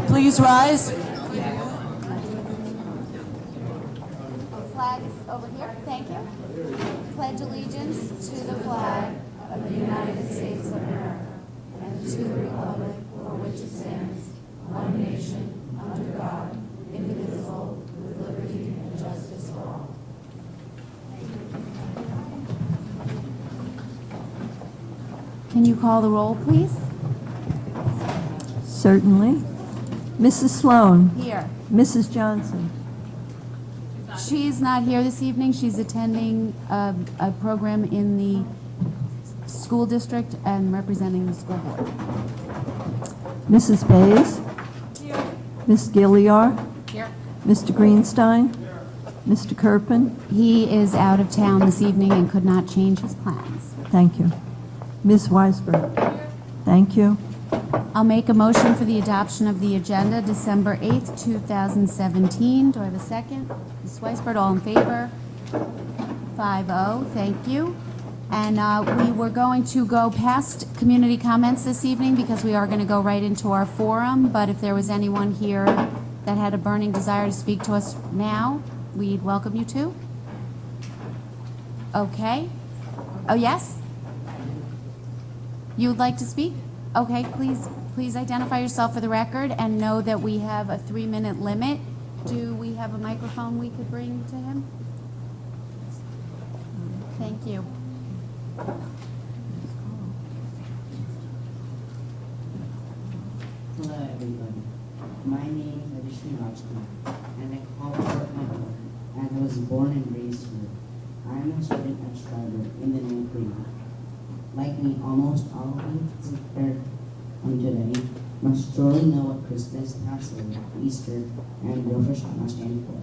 Please rise. Flag is over here. Thank you. Pledge allegiance to the flag of the United States of America and to the republic for which it stands, one nation, under God, indivisible, with liberty and justice for all. Can you call the roll, please? Certainly. Mrs. Sloan. Here. Mrs. Johnson. She's not here this evening. She's attending a program in the school district and representing the school board. Mrs. Bays. Here. Ms. Gilliar. Here. Mr. Greenstein. Here. Mr. Kirpin. He is out of town this evening and could not change his plans. Thank you. Ms. Weisberg. Here. Thank you. I'll make a motion for the adoption of the agenda, December 8th, 2017. Do I have a second? Ms. Weisberg, all in favor? 5-0, thank you. And we were going to go past community comments this evening because we are going to go right into our forum. But if there was anyone here that had a burning desire to speak to us now, we'd welcome you to. Okay. Oh, yes? You would like to speak? Okay, please identify yourself for the record and know that we have a 3-minute limit. Do we have a microphone we could bring to him? Thank you. Hello everybody. My name is Adishni Rajkumar and I call Fort Hunter and I was born and raised here. I am a student at Schreiber in the 9th grade. Like me, almost all of you here today must surely know what Christmas, Passover, Easter, and Rosh Hashanah stand for.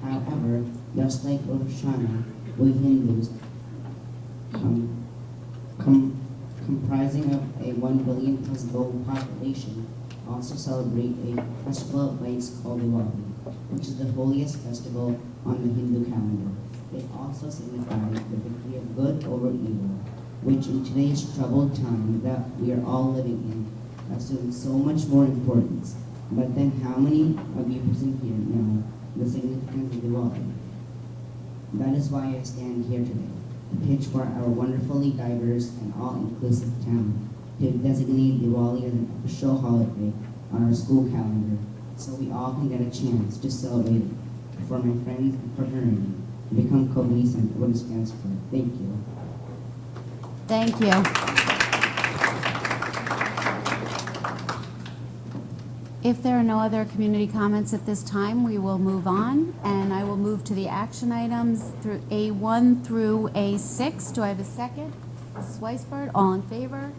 However, just like Rosh Hashanah, we Hindus, comprising of a 1 billion plus global population, also celebrate a festival of lights called Diwali, which is the holiest festival on the Hindu calendar. It also signifies the victory of good over evil, which in today's troubled time that we are all living in assumes so much more importance. But then how many of you present here know the significance of Diwali? That is why I stand here today, to pitch for our wonderfully diverse and all-inclusive town, to designate Diwali as an official holiday on our school calendar, so we all can get a chance to celebrate it for my friends and fraternity, and become cognizant of what it stands for. Thank you. Thank you. If there are no other community comments at this time, we will move on, and I will move to the action items through A1 through A6. Do I have a second? Mrs. Weisberg, all in favor?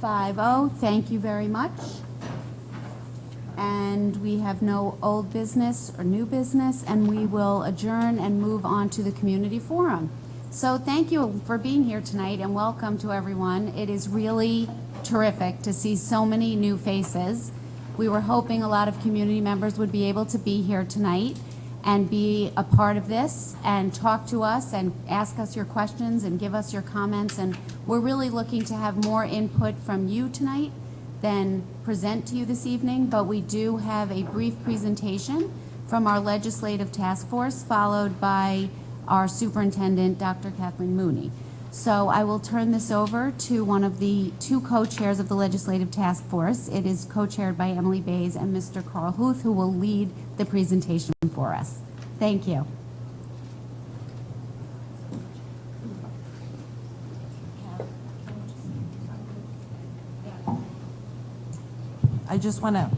5-0. Thank you very much. And we have no old business or new business, and we will adjourn and move on to the community forum. So thank you for being here tonight, and welcome to everyone. It is really terrific to see so many new faces. We were hoping a lot of community members would be able to be here tonight and be a part of this and talk to us and ask us your questions and give us your comments. And we're really looking to have more input from you tonight than present to you this evening. But we do have a brief presentation from our legislative task force, followed by our superintendent, Dr. Kathleen Mooney. So I will turn this over to one of the two co-chairs of the Legislative Task Force. It is co-chaired by Emily Bays and Mr. Carl Huth, who will lead the presentation for us. Thank you. I just want to,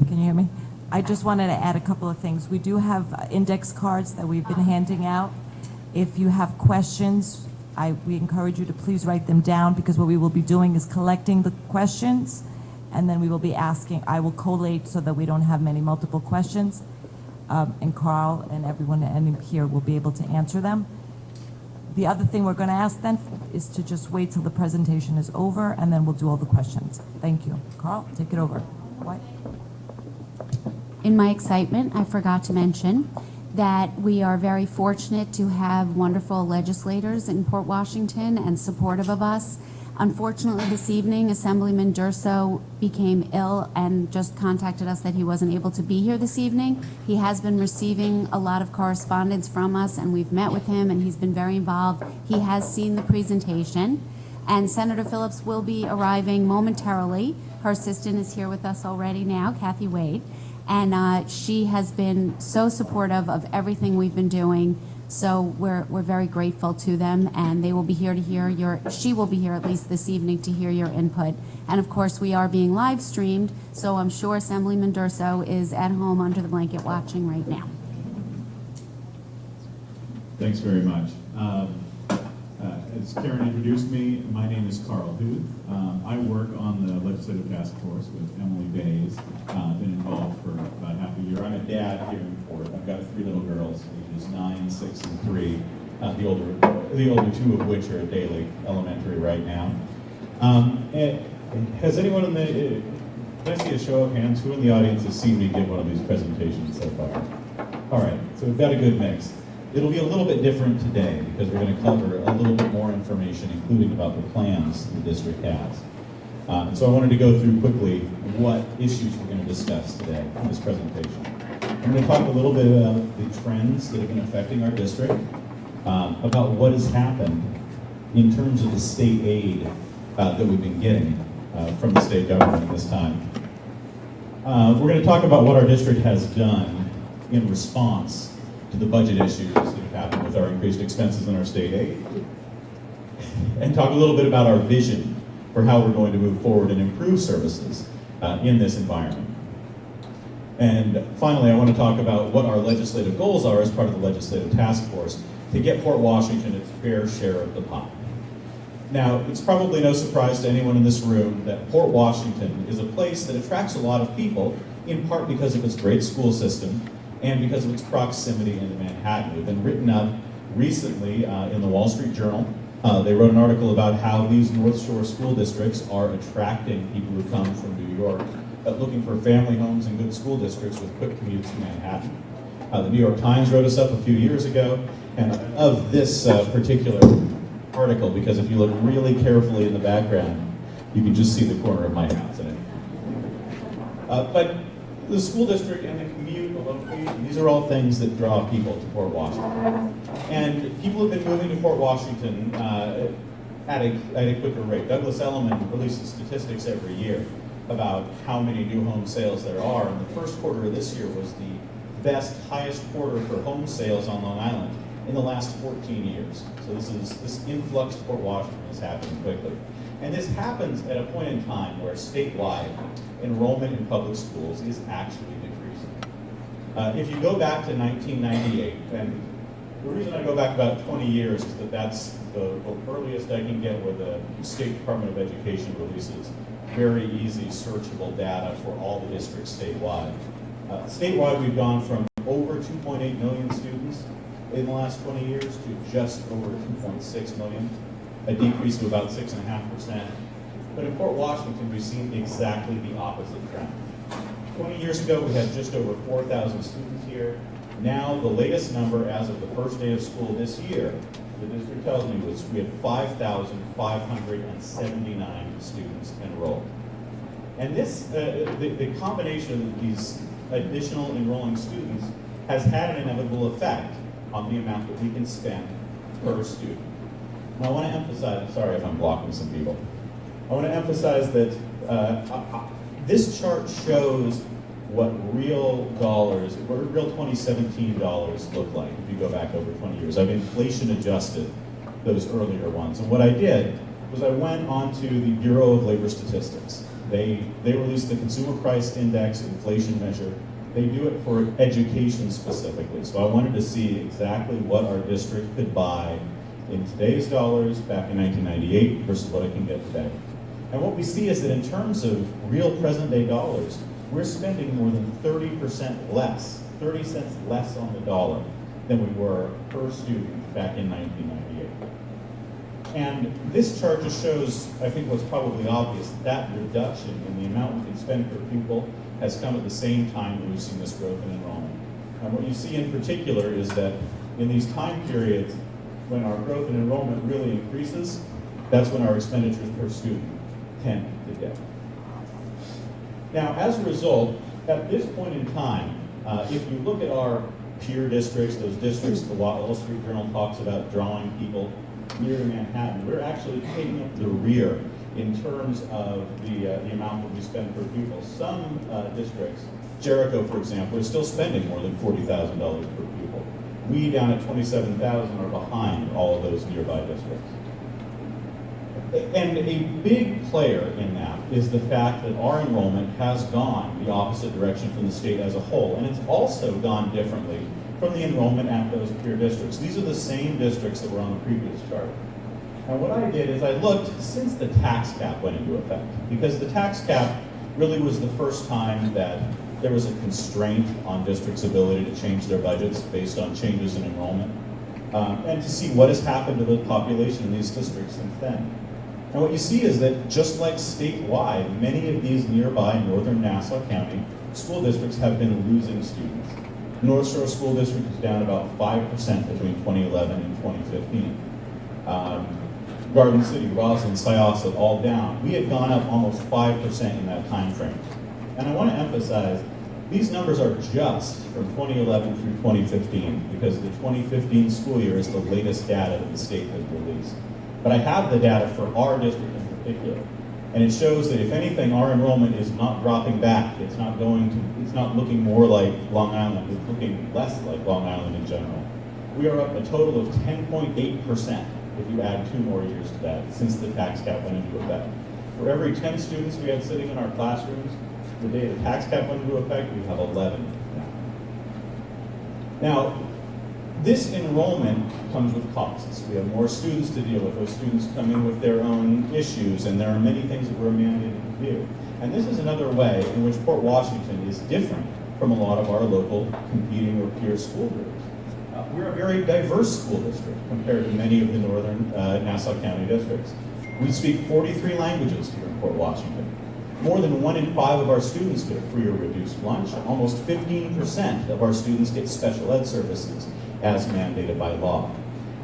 can you hear me? I just wanted to add a couple of things. We do have index cards that we've been handing out. If you have questions, we encourage you to please write them down, because what we will be doing is collecting the questions, and then we will be asking. I will collate so that we don't have many multiple questions, and Carl and everyone here will be able to answer them. The other thing we're going to ask then is to just wait till the presentation is over, and then we'll do all the questions. Thank you. Carl, take it over. What? In my excitement, I forgot to mention that we are very fortunate to have wonderful legislators in Port Washington and supportive of us. Unfortunately, this evening, Assemblyman Durso became ill and just contacted us that he wasn't able to be here this evening. He has been receiving a lot of correspondence from us, and we've met with him, and he's been very involved. He has seen the presentation, and Senator Phillips will be arriving momentarily. Her assistant is here with us already now, Kathy Wade, and she has been so supportive of everything we've been doing. So we're very grateful to them, and they will be here to hear she will be here at least this evening to hear your input. And of course, we are being live streamed, so I'm sure Assemblyman Durso is at home under the blanket watching right now. Thanks very much. As Karen introduced me, my name is Carl Huth. I work on the Legislative Task Force with Emily Bays. Been involved for about half a year. I'm a dad here in Port. I've got 3 little girls, ages 9, 6, and 3. The older 2 of which are at Daly Elementary right now. Has anyone in the, can I see a show of hands? Who in the audience has seen me give one of these presentations so far? All right, so we've got a good mix. It'll be a little bit different today because we're going to cover a little bit more information, including about the plans the district has. And so I wanted to go through quickly what issues we're going to discuss today in this presentation. I'm going to talk a little bit about the trends that have been affecting our district, about what has happened in terms of the state aid that we've been getting from the state government at this time. We're going to talk about what our district has done in response to the budget issues that have happened with our increased expenses in our state aid, and talk a little bit about our vision for how we're going to move forward and improve services in this environment. And finally, I want to talk about what our legislative goals are as part of the Legislative Task Force to get Port Washington its fair share of the pie. Now, it's probably no surprise to anyone in this room that Port Washington is a place that attracts a lot of people, in part because of its great school system and because of its proximity into Manhattan. We've been written up recently in the Wall Street Journal. They wrote an article about how these North Shore school districts are attracting people who come from New York, looking for family homes and good school districts with quick commutes to Manhattan. The New York Times wrote us up a few years ago, and of this particular article, because if you look really carefully in the background, you can just see the corner of my house in it. But the school district and the commute, the location, these are all things that draw people to Port Washington. And people have been moving to Port Washington at a quicker rate. Douglas Elliman releases statistics every year about how many new home sales there are. And the first quarter of this year was the best, highest quarter for home sales on Long Island in the last 14 years. So this influx to Port Washington is happening quickly. And this happens at a point in time where statewide enrollment in public schools is actually decreasing. If you go back to 1998, and the reason I go back about 20 years is that that's the earliest I can get where the State Department of Education releases very easy searchable data for all the districts statewide. Statewide, we've gone from over 2.8 million students in the last 20 years to just over 2.6 million, a decrease of about 6.5%. But in Port Washington, we've seen exactly the opposite trend. 20 years ago, we had just over 4,000 students here. Now, the latest number as of the first day of school this year, the district tells me, was we had 5,579 students enrolled. And this, the combination of these additional enrolling students has had an inevitable effect on the amount that we can spend per student. Now, I want to emphasize, sorry if I'm blocking some people. I want to emphasize that this chart shows what real dollars, what real 2017 dollars look like if you go back over 20 years. I've inflation adjusted those earlier ones. And what I did was I went onto the Bureau of Labor Statistics. They released the Consumer Price Index inflation measure. They do it for education specifically. So I wanted to see exactly what our district could buy in today's dollars back in 1998 versus what it can get today. And what we see is that in terms of real present day dollars, we're spending more than 30% less, 30 cents less on the dollar than we were per student back in 1998. And this chart just shows, I think what's probably obvious, that reduction in the amount we can spend per pupil has come at the same time that we've seen this growth in enrollment. And what you see in particular is that in these time periods when our growth in enrollment really increases, that's when our expenditures per student tend to dip. Now, as a result, at this point in time, if you look at our peer districts, those districts the Wall Street Journal talks about drawing people near to Manhattan, we're actually taking up the rear in terms of the amount that we spend per pupil. Some districts, Jericho, for example, is still spending more than $40,000 per pupil. We, down at $27,000, are behind all of those nearby districts. And a big player in that is the fact that our enrollment has gone the opposite direction from the state as a whole, and it's also gone differently from the enrollment at those peer districts. These are the same districts that were on the previous chart. And what I did is I looked since the tax cap went into effect, because the tax cap really was the first time that there was a constraint on districts' ability to change their budgets based on changes in enrollment, and to see what has happened to the population in these districts since then. And what you see is that just like statewide, many of these nearby northern Nassau County school districts have been losing students. North Shore School District is down about 5% between 2011 and 2015. Garden City, Roslyn, Syosset, all down. We had gone up almost 5% in that time frame. And I want to emphasize, these numbers are just from 2011 through 2015, because the 2015 school year is the latest data that the state has released. But I have the data for our district in particular, and it shows that if anything, our enrollment is not dropping back. It's not looking more like Long Island. It's looking less like Long Island in general. We are up a total of 10.8% if you add 2 more years to that since the tax cap went into effect. For every 10 students we had sitting in our classrooms, the day the tax cap went into effect, we have 11 now. This enrollment comes with costs. We have more students to deal with. Those students come in with their own issues, and there are many things that we're mandated to do. And this is another way in which Port Washington is different from a lot of our local competing or peer school groups. We're a very diverse school district compared to many of the northern Nassau County districts. We speak 43 languages here in Port Washington. More than 1 in 5 of our students get free or reduced lunch. Almost 15% of our students get special ed services as mandated by law.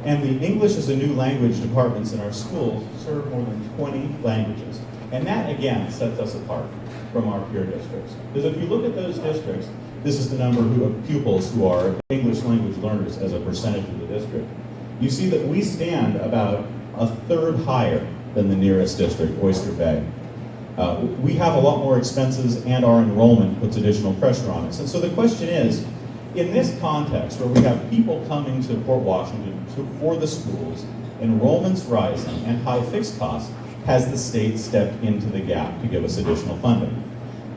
And the English as a new language departments in our schools serve more than 20 languages. And that, again, sets us apart from our peer districts. Because if you look at those districts, this is the number of pupils who are English language learners as a percentage of the district. You see that we stand about a third higher than the nearest district, Oyster Bay. We have a lot more expenses, and our enrollment puts additional pressure on us. And so the question is, in this context where we have people coming to Port Washington for the schools, enrollments rising, and high fixed costs, has the state stepped into the gap to give us additional funding?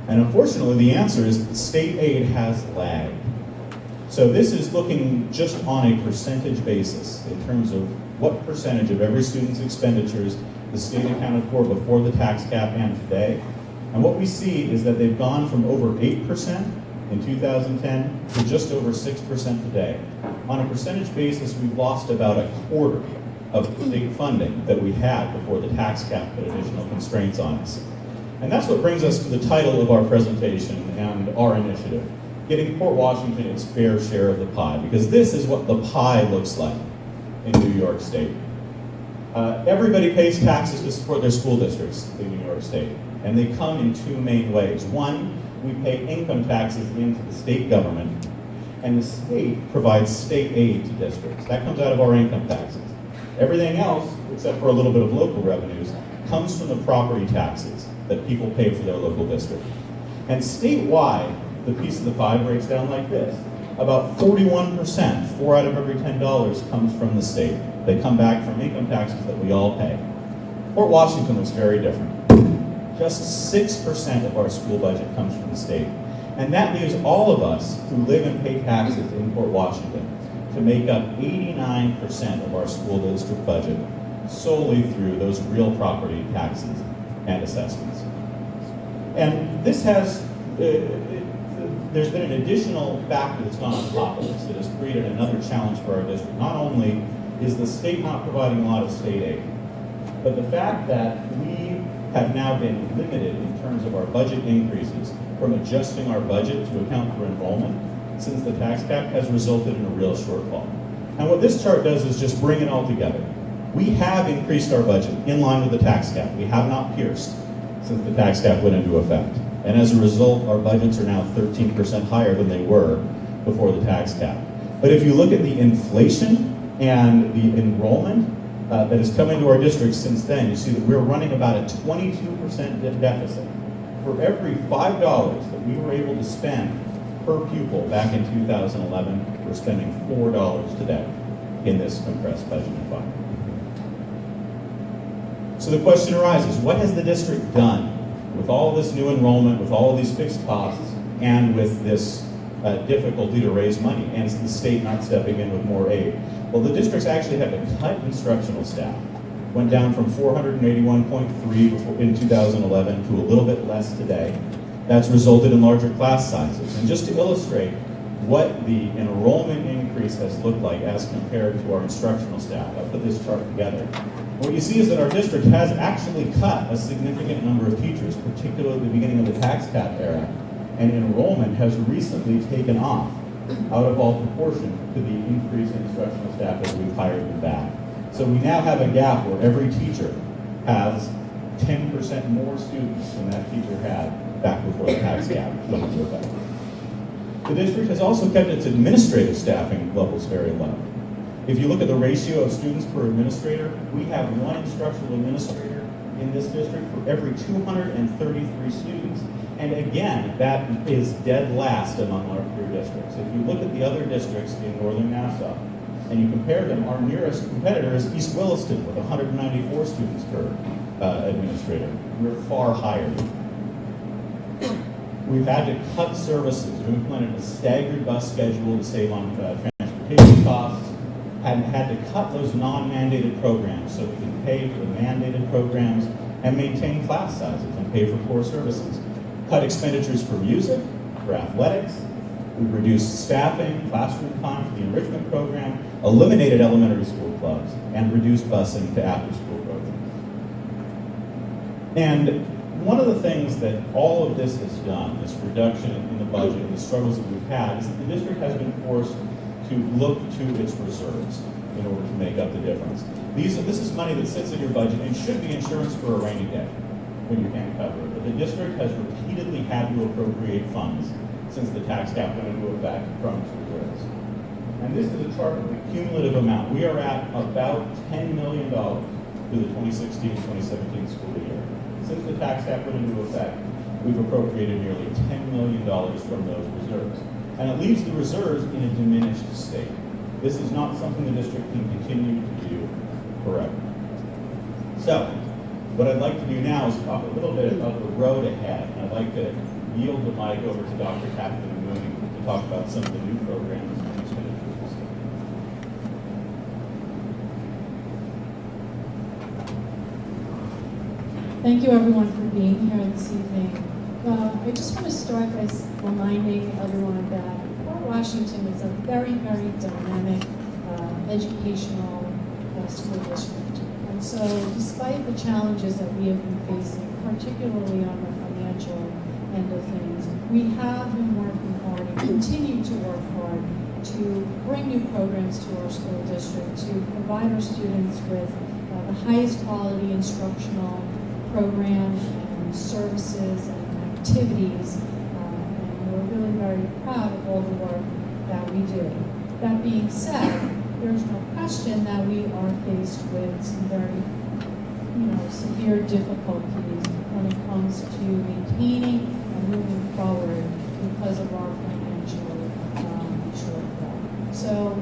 And unfortunately, the answer is that state aid has lagged. So this is looking just on a percentage basis in terms of what percentage of every student's expenditures the state accounted for before the tax cap and today. And what we see is that they've gone from over 8% in 2010 to just over 6% today. On a percentage basis, we've lost about a quarter of state funding that we had before the tax cap put additional constraints on us. And that's what brings us to the title of our presentation and our initiative, getting Port Washington its fair share of the pie, because this is what the pie looks like in New York State. Everybody pays taxes to support their school districts in New York State, and they come in 2 main ways. One, we pay income taxes into the state government, and the state provides state aid to districts. That comes out of our income taxes. Everything else, except for a little bit of local revenues, comes from the property taxes that people pay for their local district. And statewide, the piece of the pie breaks down like this. About 41%, 4 out of every $10, comes from the state. They come back from income taxes that we all pay. Port Washington was very different. Just 6% of our school budget comes from the state. And that leaves all of us who live and pay taxes in Port Washington to make up 89% of our school district budget solely through those real property taxes and assessments. And this has, there's been an additional factor that's gone on top of this that has created another challenge for our district. Not only is the state not providing a lot of state aid, but the fact that we have now been limited in terms of our budget increases from adjusting our budget to account for enrollment since the tax cap has resulted in a real shortfall. And what this chart does is just bring it all together. We have increased our budget in line with the tax cap. We have not pierced since the tax cap went into effect. And as a result, our budgets are now 13% higher than they were before the tax cap. But if you look at the inflation and the enrollment that has come into our district since then, you see that we're running about a 22% deficit. For every $5 that we were able to spend per pupil back in 2011, we're spending $4 today in this compressed budget environment. So the question arises, what has the district done with all this new enrollment, with all of these fixed costs, and with this difficulty to raise money, and the state not stepping in with more aid? Well, the districts actually had to cut instructional staff. Went down from 481.3 in 2011 to a little bit less today. That's resulted in larger class sizes. And just to illustrate what the enrollment increase has looked like as compared to our instructional staff, I put this chart together. What you see is that our district has actually cut a significant number of teachers, particularly at the beginning of the tax cap era, and enrollment has recently taken off out of all proportion to the increase in instructional staff as we've hired them back. So we now have a gap where every teacher has 10% more students than that teacher had back before the tax cap went into effect. The district has also kept its administrative staffing levels very low. If you look at the ratio of students per administrator, we have one instructional administrator in this district for every 233 students. And again, that is dead last among our peer districts. If you look at the other districts in northern Nassau, and you compare them, our nearest competitor is East Williston with 194 students per administrator. We're far higher. We've had to cut services. We implemented a staggered bus schedule to save on transportation costs, and had to cut those non-mandated programs so we can pay for the mandated programs and maintain class sizes and pay for core services. Cut expenditures for music, for athletics. We've reduced staffing, classroom time for the enrichment program, eliminated elementary school clubs, and reduced busing to after-school programs. And one of the things that all of this has done, this reduction in the budget and the struggles that we've had, is that the district has been forced to look to its reserves in order to make up the difference. This is money that sits in your budget and should be insurance for a rainy day when you can't cover it. But the district has repeatedly had to appropriate funds since the tax cap went into effect from its reserves. And this is a chart of the cumulative amount. We are at about $10 million through the 2016-2017 school year. Since the tax cap went into effect, we've appropriated nearly $10 million from those reserves. And it leaves the reserves in a diminished state. This is not something the district can continue to do forever. So, what I'd like to do now is talk a little bit about the road ahead. And I'd like to yield the mic over to Dr. Kathleen Mooney to talk about some of the new programs and expenditures. Thank you, everyone, for being here this evening. I just want to start by reminding everyone that Port Washington is a very, very dynamic educational school district. And so despite the challenges that we have been facing, particularly on the financial end of things, we have been working hard and continue to work hard to bring new programs to our school district, to provide our students with the highest quality instructional programs and services and activities, and we're really very proud of all the work that we do. That being said, there's no question that we are faced with some very, severe difficulties when it comes to maintaining and moving forward because of our financial shortfall. So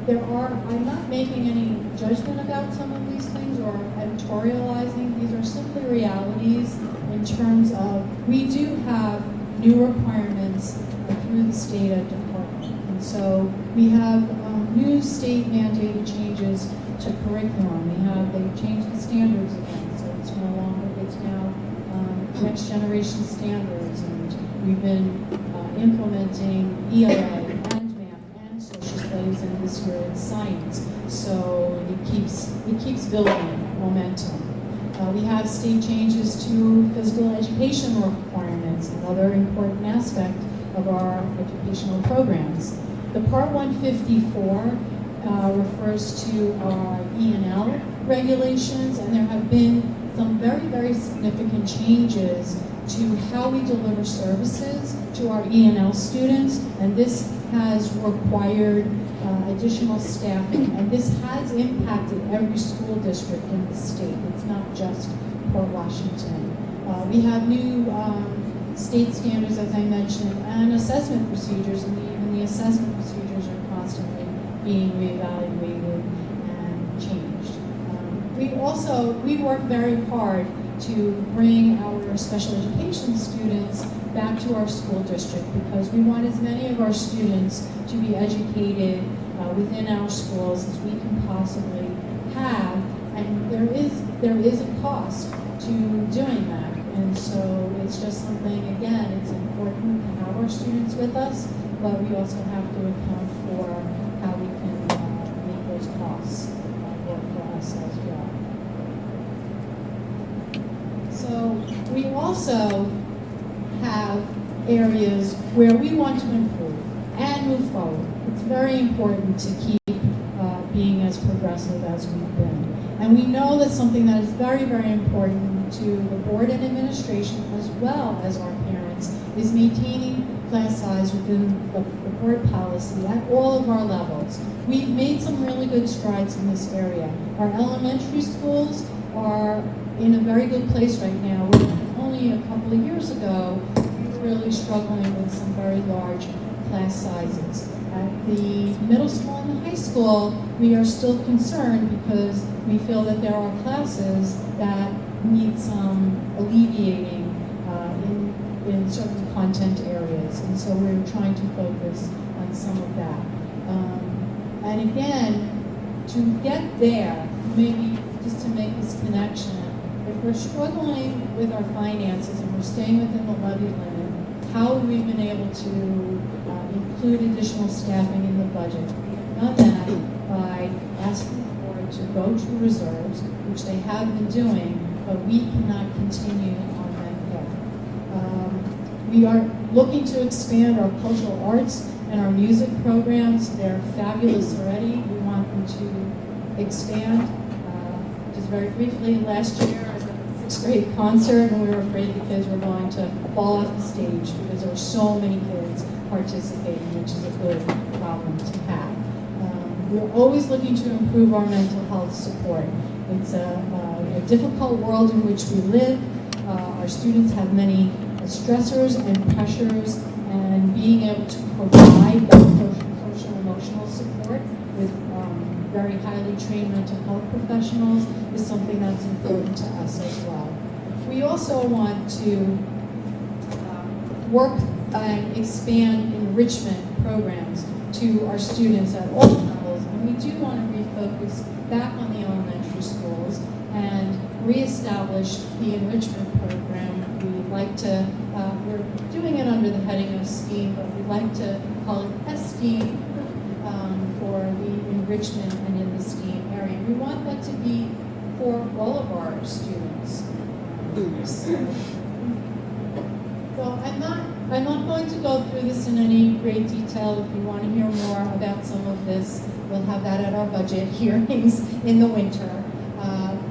I'm not making any judgment about some of these things or editorializing. These are simply realities in terms of we do have new requirements through the state ed department. And so we have new state mandated changes to curriculum. They changed the standards again, so it's now next generation standards, and we've been implementing ELA and math and social studies, and this year it's science. So it keeps building momentum. We have state changes to physical education requirements. Another important aspect of our educational programs. The Part 154 refers to our E&L regulations, and there have been some very, very significant changes to how we deliver services to our E&L students, and this has required additional staffing, and this has impacted every school district in the state. It's not just Port Washington. We have new state standards, as I mentioned, and assessment procedures, and even the assessment procedures are constantly being reevaluated and changed. We work very hard to bring our special education students back to our school district because we want as many of our students to be educated within our schools as we can possibly have, and there is a cost to doing that, and so it's just something, again, it's important to have our students with us, but we also have to account for how we can make those costs work for us as well. So we also have areas where we want to improve and move forward. It's very important to keep being as progressive as we've been. And we know that something that is very, very important to the board and administration as well as our parents is maintaining class size within the board policy at all of our levels. We've made some really good strides in this area. Our elementary schools are in a very good place right now. Only a couple of years ago, we were really struggling with some very large class sizes. At the middle school and the high school, we are still concerned because we feel that there are classes that need some alleviating in certain content areas, and so we're trying to focus on some of that. And again, to get there, maybe just to make this connection, if we're struggling with our finances and we're staying within the levy limit, how have we been able to include additional staffing in the budget? We have done that by asking the board to go to reserves, which they have been doing, but we cannot continue on that path. We are looking to expand our cultural arts and our music programs. They're fabulous already. We want them to expand. Just very briefly, last year I was at the 6th grade concert, and we were afraid the kids were going to fall off the stage because there were so many kids participating, which is a good problem to have. We're always looking to improve our mental health support. It's a difficult world in which we live. Our students have many stressors and pressures, and being able to provide that social emotional support with very highly trained mental health professionals is something that's important to us as well. We also want to work and expand enrichment programs to our students at all levels, and we do want to refocus back on the elementary schools and reestablish the enrichment program. We'd like to, we're doing it under the heading of STEAM, but we'd like to call it STEAM for the enrichment and in the STEAM area. We want that to be for all of our students. So I'm not going to go through this in any great detail. If you want to hear more about some of this, we'll have that at our budget hearings in the winter.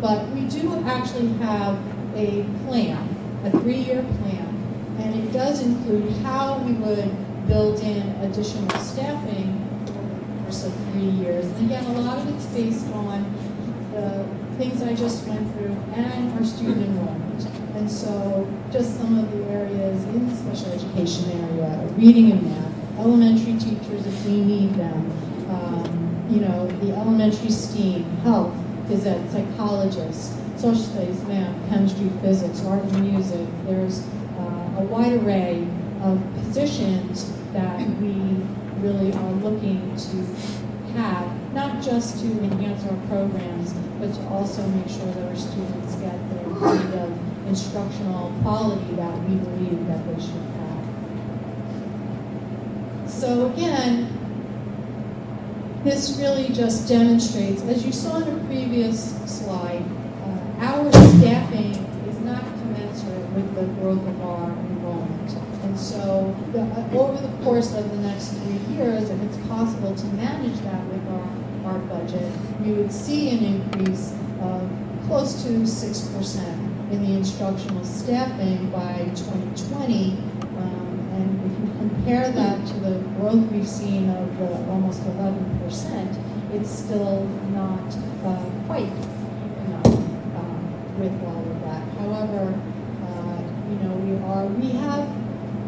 But we do actually have a plan, a 3-year plan, and it does include how we would build in additional staffing over the course of 3 years. And again, a lot of it's based on the things I just went through and our student enrollment. And so just some of the areas in the special education area, reading and math, elementary teachers if we need them, the elementary STEAM, health, phys ed, psychologists, social studies, math, chemistry, physics, art and music. There's a wide array of positions that we really are looking to have, not just to enhance our programs, but to also make sure that our students get the kind of instructional quality that we believe that they should have. So again, this really just demonstrates, as you saw in the previous slide, our staffing is not commensurate with the growth of our enrollment. And And so over the course of the next 3 years, if it's possible to manage that with our budget, we would see an increase of close to 6% in the instructional staffing by 2020. And if you compare that to the growth we've seen of almost 11%, it's still not quite enough with all of that. However,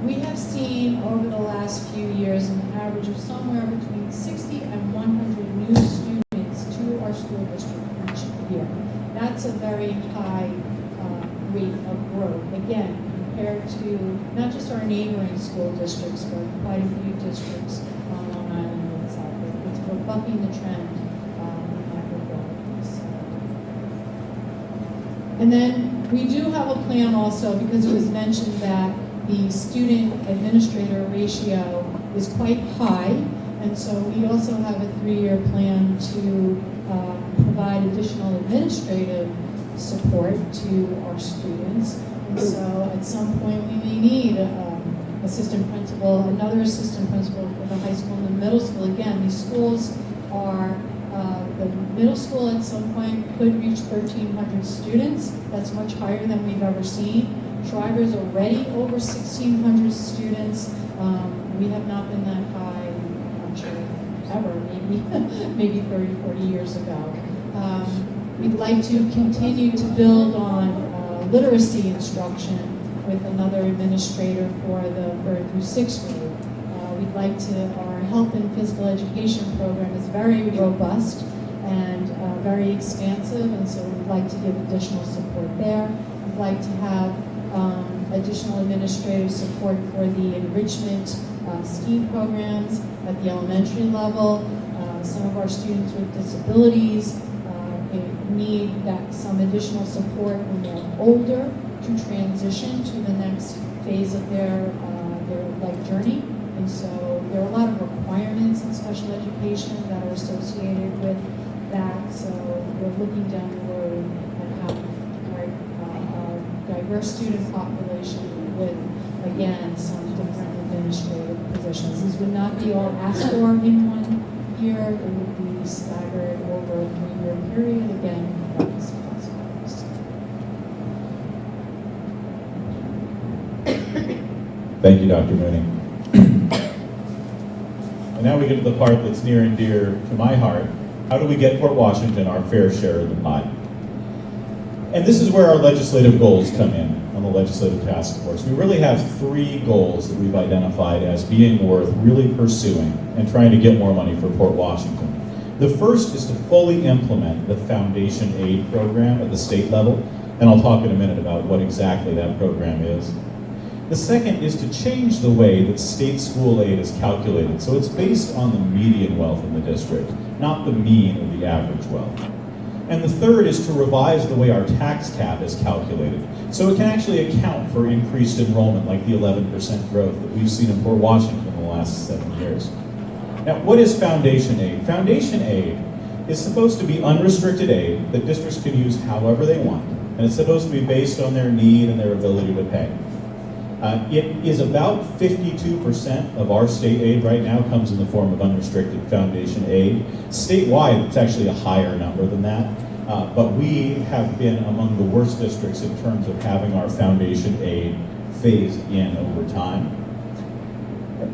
we have seen over the last few years an average of somewhere between 60 and 100 new students to our school district each year. That's a very high rate of growth. Again, compared to not just our neighboring school districts, but quite a few districts on Long Island and South. We're bucking the trend in that regard. So. And then we do have a plan also, because it was mentioned that the student administrator ratio is quite high, and so we also have a 3-year plan to provide additional administrative support to our students. And so at some point we may need assistant principal, another assistant principal for the high school and the middle school. Again, these schools are, the middle school at some point could reach 1,300 students. That's much higher than we've ever seen. Schreiber's already over 1,600 students. We have not been that high, I'm sure, ever, maybe 30, 40 years ago. We'd like to continue to build on literacy instruction with another administrator for the 3rd through 6th grade. We'd like to, our health and physical education program is very robust and very expansive, and so we'd like to give additional support there. We'd like to have additional administrative support for the enrichment STEAM programs at the elementary level. Some of our students with disabilities need some additional support when they're older to transition to the next phase of their life journey. And so there are a lot of requirements in special education that are associated with that. So we're looking down the road at how diverse student population with, again, some different administrative positions. These would not be all asked for in one year. It would be staggered over a 3-year period. Again, that's possible. Thank you, Dr. Mooney. And now we get to the part that's near and dear to my heart. How do we get Port Washington our fair share of the pie? And this is where our legislative goals come in on the Legislative Task Force. We really have 3 goals that we've identified as being worth really pursuing and trying to get more money for Port Washington. The first is to fully implement the Foundation Aid program at the state level, and I'll talk in a minute about what exactly that program is. The second is to change the way that state school aid is calculated, so it's based on the median wealth in the district, not the mean or the average wealth. And the third is to revise the way our tax cap is calculated, so it can actually account for increased enrollment like the 11% growth that we've seen in Port Washington in the last 7 years. Now, what is Foundation Aid? Foundation Aid is supposed to be unrestricted aid that districts can use however they want, and it's supposed to be based on their need and their ability to pay. It is about 52% of our state aid right now comes in the form of unrestricted foundation aid. Statewide, it's actually a higher number than that, but we have been among the worst districts in terms of having our foundation aid phased in over time.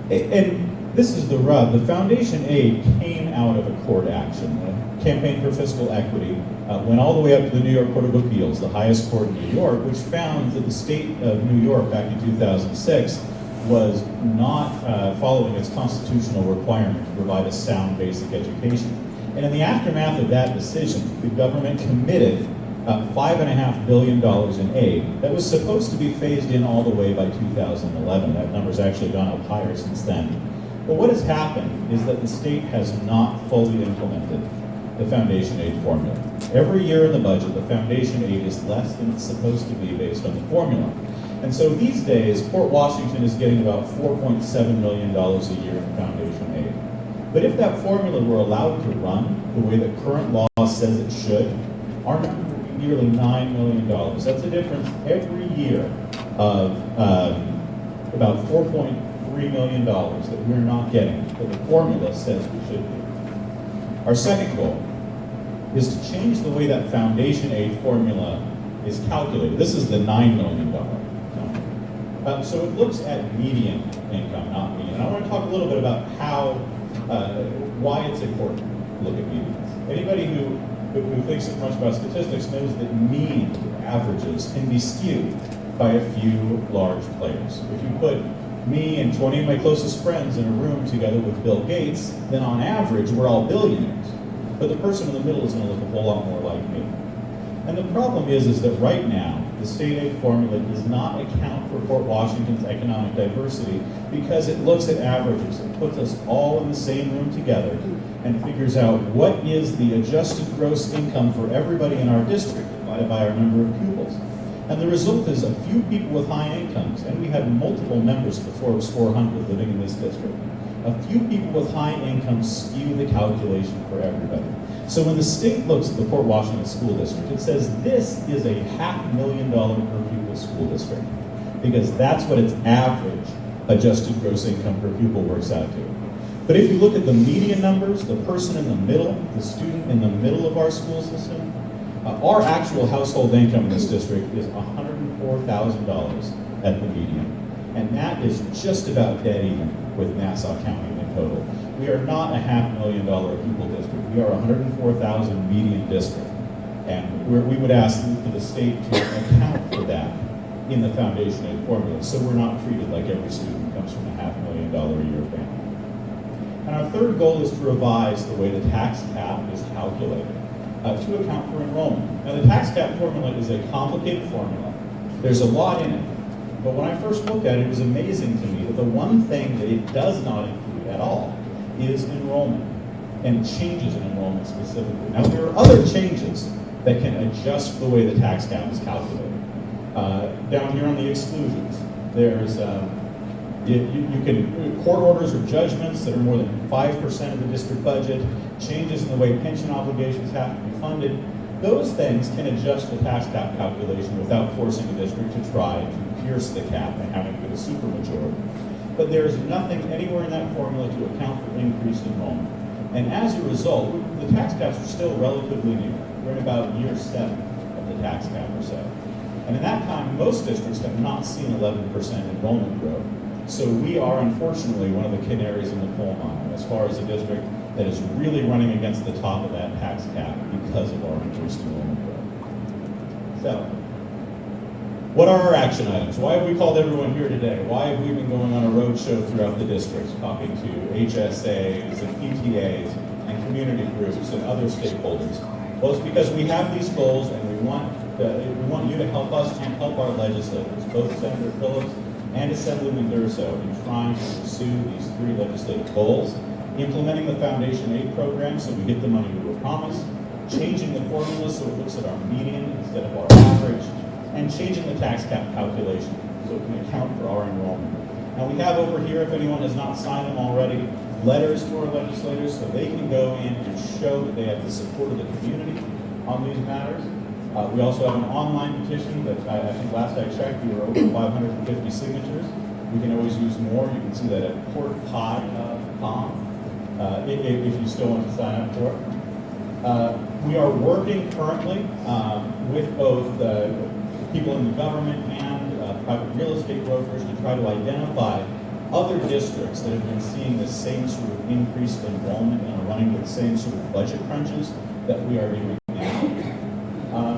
And this is the rub. The foundation aid came out of a court action. The Campaign for Fiscal Equity went all the way up to the New York Court of Appeals, the highest court in New York, which found that the state of New York back in 2006 was not following its constitutional requirement to provide a sound basic education. And in the aftermath of that decision, the government committed $5.5 billion in aid that was supposed to be phased in all the way by 2011. That number's actually gone up higher since then. But what has happened is that the state has not fully implemented the foundation aid formula. Every year in the budget, the foundation aid is less than it's supposed to be based on the formula. And so these days, Port Washington is getting about $4.7 million a year in foundation aid. But if that formula were allowed to run the way that current law says it should, our number would be nearly $9 million. That's a difference every year of about $4.3 million that we're not getting, that the formula says we should be. Our second goal is to change the way that foundation aid formula is calculated. This is the $9 million number. So it looks at median income, not median. And I want to talk a little bit about why it's important to look at medians. Anybody who thinks so much about statistics knows that mean averages can be skewed by a few large players. If you put me and 20 of my closest friends in a room together with Bill Gates, then on average, we're all billionaires. But the person in the middle is going to look a whole lot more like me. And the problem is that right now, the state aid formula does not account for Port Washington's economic diversity because it looks at averages. It puts us all in the same room together and figures out what is the adjusted gross income for everybody in our district divided by our number of pupils. And the result is a few people with high incomes, and we have multiple members of the Forbes 400 living in this district. A few people with high incomes skew the calculation for everybody. So when the state looks at the Port Washington School District, it says this is a $500,000 per pupil school district, because that's what its average adjusted gross income per pupil works out to. But if you look at the median numbers, the person in the middle, the student in the middle of our school system, our actual household income in this district is $104,000 at the median. And that is just about dead even with Nassau County in total. We are not a $500,000 pupil district. We are a 104,000 median district. And we would ask for the state to account for that in the foundation aid formula, so we're not treated like every student comes from a $500,000 a year family. And our third goal is to revise the way the tax cap is calculated to account for enrollment. Now, the tax cap formula is a complicated formula. There's a lot in it. But when I first looked at it, it was amazing to me that the one thing that it does not include at all is enrollment and changes in enrollment specifically. Now, there are other changes that can adjust the way the tax cap is calculated. Down here on the exclusions, there's you can court orders or judgments that are more than 5% of the district budget, changes in the way pension obligations have to be funded. Those things can adjust the tax cap calculation without forcing the district to try to pierce the cap and having to get a supermajority. But there is nothing anywhere in that formula to account for increased enrollment. And as a result, the tax caps are still relatively new. We're in about year 7 of the tax cap or so. And in that time, most districts have not seen 11% enrollment growth. So we are, unfortunately, one of the canaries in the coal mine as far as a district that is really running against the top of that tax cap because of our increased enrollment growth. So, what are our action items? Why have we called everyone here today? Why have we been going on a road show throughout the district, talking to HSAs and PTAs and community groups and other stakeholders? Well, it's because we have these goals and we want you to help us and help our legislators, both Senator Phillips and Assemblyman Durso, in trying to pursue these 3 legislative goals: implementing the foundation aid program so we get the money we were promised, changing the formula so it looks at our median instead of our average, and changing the tax cap calculation so it can account for our enrollment. Now, we have over here, if anyone has not signed them already, letters to our legislators so they can go in and show that they have the support of the community on these matters. We also have an online petition that I think last I checked, we were over 550 signatures. We can always use more. You can see that at portpod.com if you still want to sign up for it. We are working currently with both people in the government and private real estate brokers to try to identify other districts that have been seeing the same sort of increased enrollment and are running the same sort of budget crunches that we are doing now.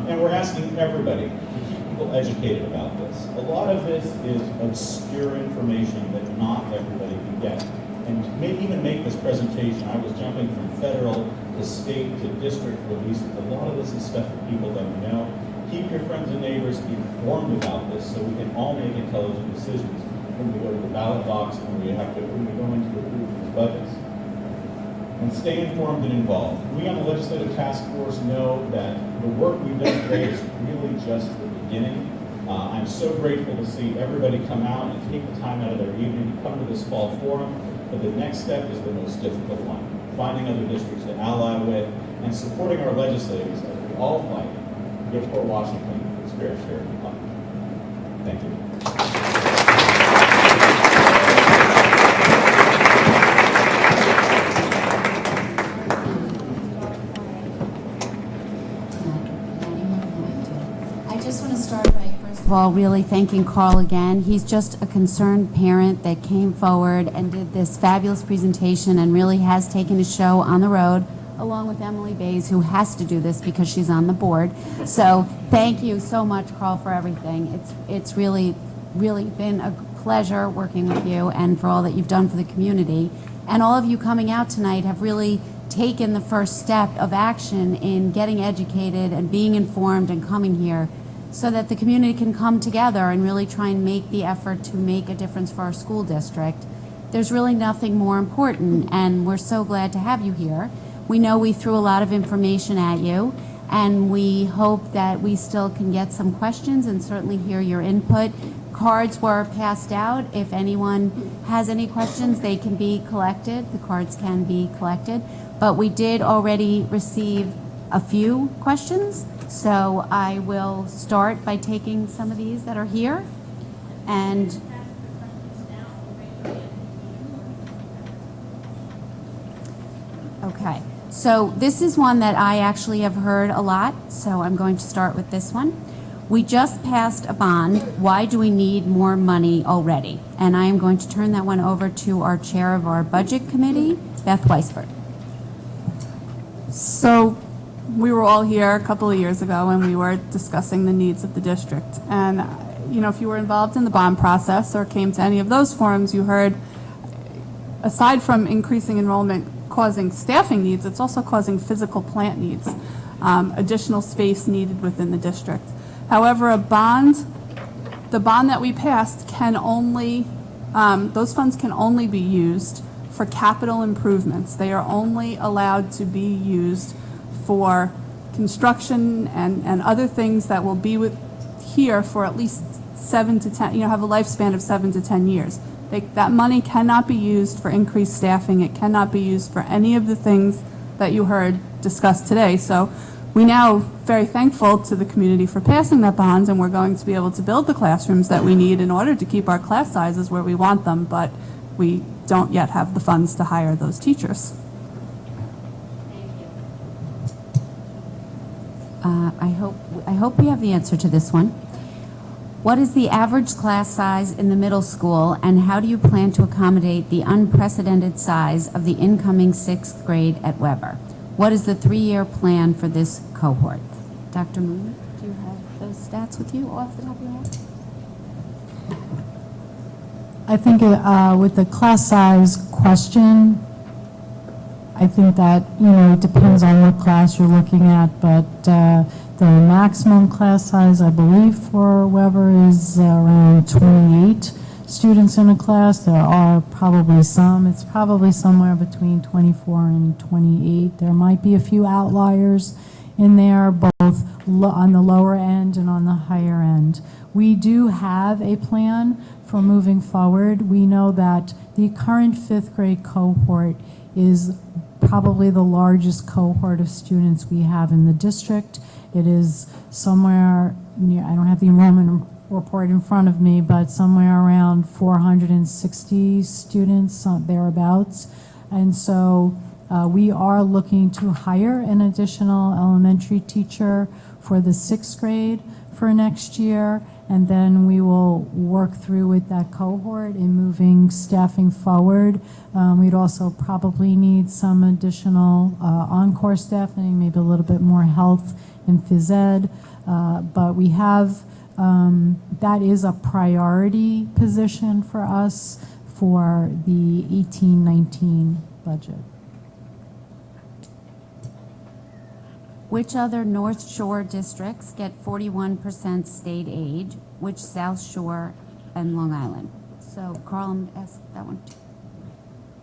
And we're asking everybody to keep people educated about this. A lot of this is obscure information that not everybody can get. And to even make this presentation, I was jumping from federal to state to district releases. A lot of this is stuff that people don't know. Keep your friends and neighbors informed about this so we can all make intelligent decisions when we go to the ballot box and when we go into approve these budgets. And stay informed and involved. We on the Legislative Task Force know that the work we've done today is really just the beginning. I'm so grateful to see everybody come out and take the time out of their evening to come to this fall forum, but the next step is the most difficult one, finding other districts to ally with and supporting our legislators as we all fight to give Port Washington its fair share of the pie. Thank you. just want to start by, first of all, really thanking Carl again. He's just a concerned parent that came forward and did this fabulous presentation and really has taken his show on the road, along with Emily Bays, who has to do this because she's on the board. So thank you so much, Carl, for everything. It's really, really been a pleasure working with you and for all that you've done for the community. And all of you coming out tonight have really taken the first step of action in getting educated and being informed and coming here so that the community can come together and really try and make the effort to make a difference for our school district. There's really nothing more important, and we're so glad to have you here. We know we threw a lot of information at you, and we hope that we still can get some questions and certainly hear your input. Cards were passed out. If anyone has any questions, they can be collected. The cards can be collected. But we did already receive a few questions, so I will start by taking some of these that are here. And okay, so this is one that I actually have heard a lot, so I'm going to start with this one. We just passed a bond. Why do we need more money already? And I am going to turn that one over to our chair of our budget committee, Beth Weisberg. So we were all here a couple of years ago and we were discussing the needs of the district. And, you know, if you were involved in the bond process or came to any of those forums, you heard, aside from increasing enrollment causing staffing needs, it's also causing physical plant needs, additional space needed within the district. However, the bond that we passed can only, those funds can only be used for capital improvements. They are only allowed to be used for construction and other things that will be here for at least 7 to 10, have a lifespan of 7 to 10 years. That money cannot be used for increased staffing. It cannot be used for any of the things that you heard discussed today. So we now very thankful to the community for passing that bond, and we're going to be able to build the classrooms that we need in order to keep our class sizes where we want them, but we don't yet have the funds to hire those teachers. I hope we have the answer to this one. What is the average class size in the middle school, and how do you plan to accommodate the unprecedented size of the incoming 6th grade at Weber? What is the 3-year plan for this cohort? Dr. Moon, do you have those stats with you off the top of your head? I think with the class size question, I think that, it depends on what class you're looking at, but the maximum class size, I believe, for Weber is around 28 students in a class. There are probably some. It's probably somewhere between 24 and 28. There might be a few outliers in there, both on the lower end and on the higher end. We do have a plan for moving forward. We know that the current 5th grade cohort is probably the largest cohort of students we have in the district. It is somewhere near, I don't have the enrollment report in front of me, but somewhere around 460 students, thereabouts. And so we are looking to hire an additional elementary teacher for the 6th grade for next year, and then we will work through with that cohort in moving staffing forward. We'd also probably need some additional on-course staffing, maybe a little bit more health and phys ed, but we have, that is a priority position for us for the 18-19 budget. Which other North Shore districts get 41% state aid? Which South Shore and Long Island? So, Carl, ask that one.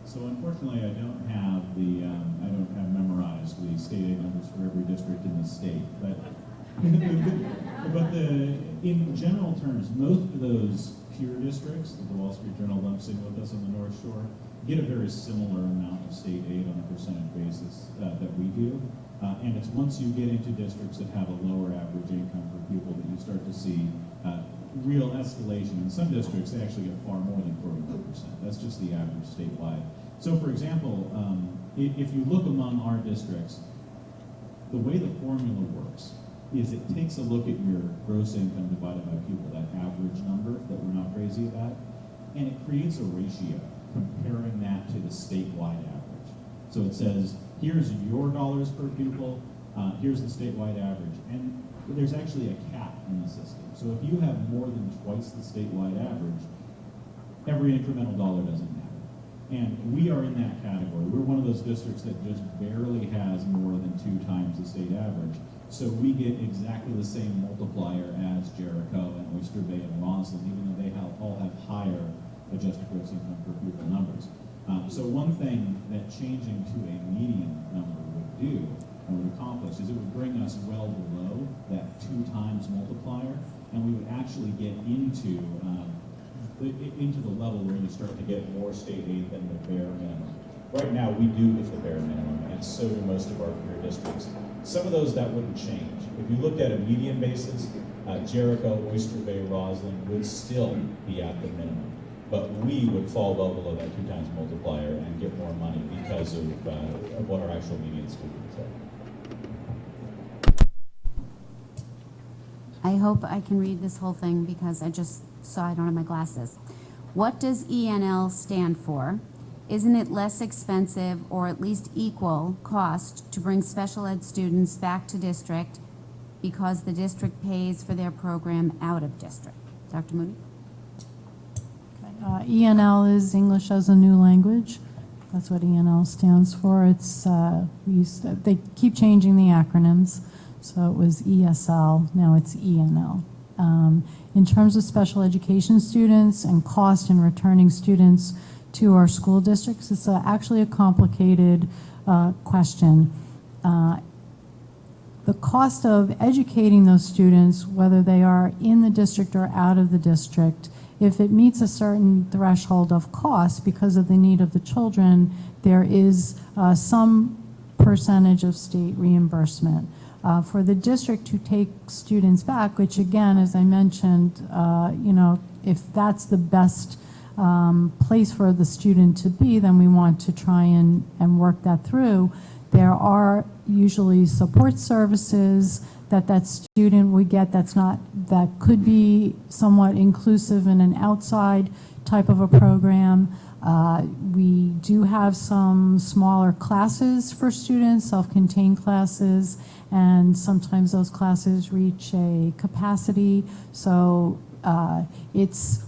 So unfortunately, I don't have memorized the state aid numbers for every district in the state, but in general terms, most of those peer districts that the Wall Street Journal lumps in with us on the North Shore get a very similar amount of state aid on a percentage basis that we do. And it's once you get into districts that have a lower average income per pupil that you start to see real escalation. In some districts, they actually get far more than 41%. That's just the average statewide. So for example, if you look among our districts, the way the formula works is it takes a look at your gross income divided by pupil, that average number that we're not crazy about, and it creates a ratio comparing that to the statewide average. So it says, here's your dollars per pupil, here's the statewide average, and there's actually a cap in the system. So if you have more than twice the statewide average, every incremental dollar doesn't matter. And we are in that category. We're one of those districts that just barely has more than 2 times the state average. So we get exactly the same multiplier as Jericho and Oyster Bay and Roslyn, even though they all have higher adjusted gross income per pupil numbers. So one thing that changing to a median number would do, or would accomplish, is it would bring us well below that 2 times multiplier, and we would actually get into the level where you start to get more state aid than the bare minimum. Right now, we do get the bare minimum, and so do most of our career districts. Some of those, that wouldn't change. If you looked at a median basis, Jericho, Oyster Bay, Roslyn would still be at the minimum. But we would fall well below that 2 times multiplier and get more money because of what our actual median students are. I hope I can read this whole thing because I just saw I don't have my glasses. What does ENL stand for? Isn't it less expensive or at least equal cost to bring special ed students back to district because the district pays for their program out of district? Dr. Moody? ENL is English as a New Language. That's what ENL stands for. It's they keep changing the acronyms. So it was ESL, now it's ENL. In terms of special education students and cost in returning students to our school districts, it's actually a complicated question. The cost of educating those students, whether they are in the district or out of the district, if it meets a certain threshold of cost because of the need of the children, there is some percentage of state reimbursement. For the district to take students back, which again, as I mentioned, if that's the best place for the student to be, then we want to try and work that through. There are usually support services that student would get that could be somewhat inclusive in an outside type of a program. We do have some smaller classes for students, self-contained classes, and sometimes those classes reach a capacity. So it's